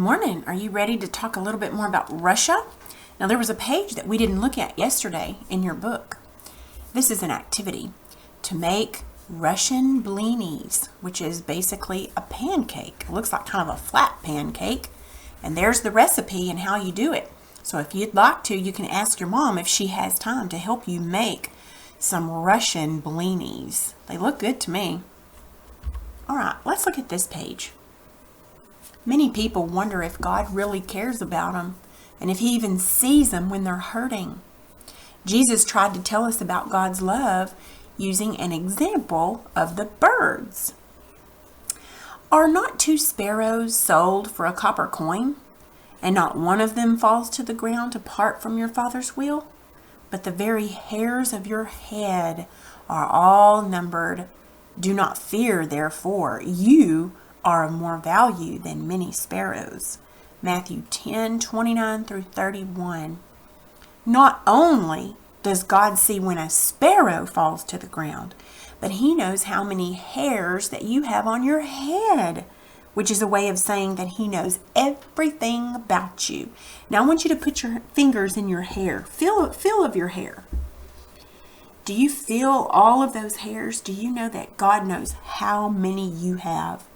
morning. Are you ready to talk a little bit more about Russia? Now, there was a page that we didn't look at yesterday in your book. This is an activity to make Russian blinis, which is basically a pancake. It looks like kind of a flat pancake. And there's the recipe and how you do it. So if you'd like to, you can ask your mom if she has time to help you make some Russian blinis. They look good to me. All right, let's look at this page. Many people wonder if God really cares about them and if he even sees them when they're hurting. Jesus tried to tell us about God's love using an example of the birds. Are not 2 sparrows sold for a copper coin, and not one of them falls to the ground apart from your Father's will? But the very hairs of your head are all numbered. Do not fear, therefore. You are of more value than many sparrows. Matthew 10:29-31. Not only does God see when a sparrow falls to the ground, but he knows how many hairs that you have on your head, which is a way of saying that he knows everything about you. Now I want you to put your fingers in your hair. Feel of your hair. Do you feel all of those hairs? Do you know that God knows how many you have?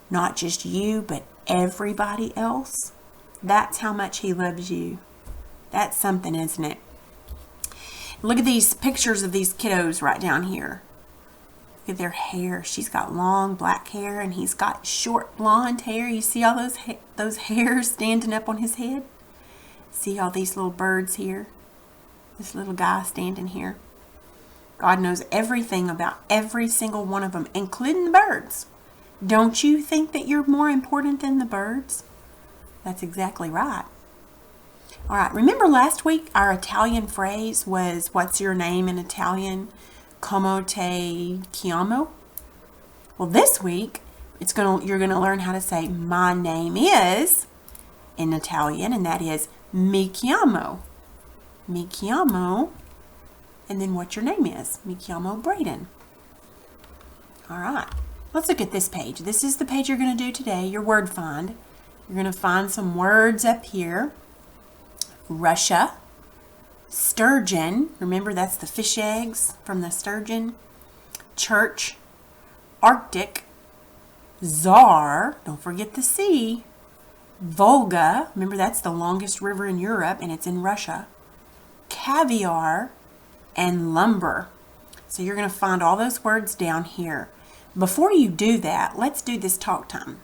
Not just you, but everybody else. That's how much he loves you. That's something, isn't it? Look at these pictures of these kiddos right down here. Look at their hair. She's got long black hair and he's got short blonde hair. You see all those hairs standing up on his head? See all these little birds here? This little guy standing here. God knows everything about every single one of them, including the birds. Don't you think that you're more important than the birds? That's exactly right. All right, remember last week our Italian phrase was, what's your name in Italian? Come te chiamo? Well, this week you're going to learn how to say my name is in Italian, and that is mi chiamo. Mi chiamo, and then what your name is. Mi chiamo Braden. All right. Let's look at this page. This is the page you're going to do today, your word find. You're going to find some words up here. Russia, sturgeon, remember that's the fish eggs from the sturgeon. Church, Arctic, Tsar, don't forget the sea. Volga, remember that's the longest river in Europe and it's in Russia. Caviar, and lumber. So you're going to find all those words down here. Before you do that, let's do this talk time.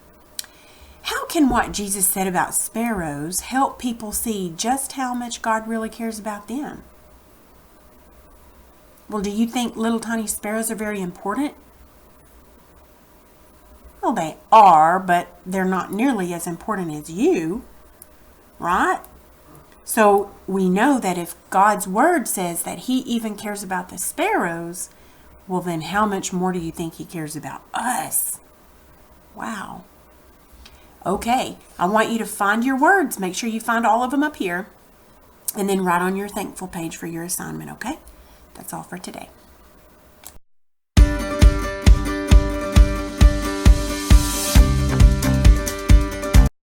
How can what Jesus said about sparrows help people see just how much God really cares about them? Well, do you think little tiny sparrows are very important? Well, they are, but they're not nearly as important as you, right? So we know that if God's word says that he even cares about the sparrows, well, then how much more do you think he cares about us? Wow. Okay, I want you to find your words. Make sure you find all of them up here. And then write on your thankful page for your assignment, okay? That's all for today.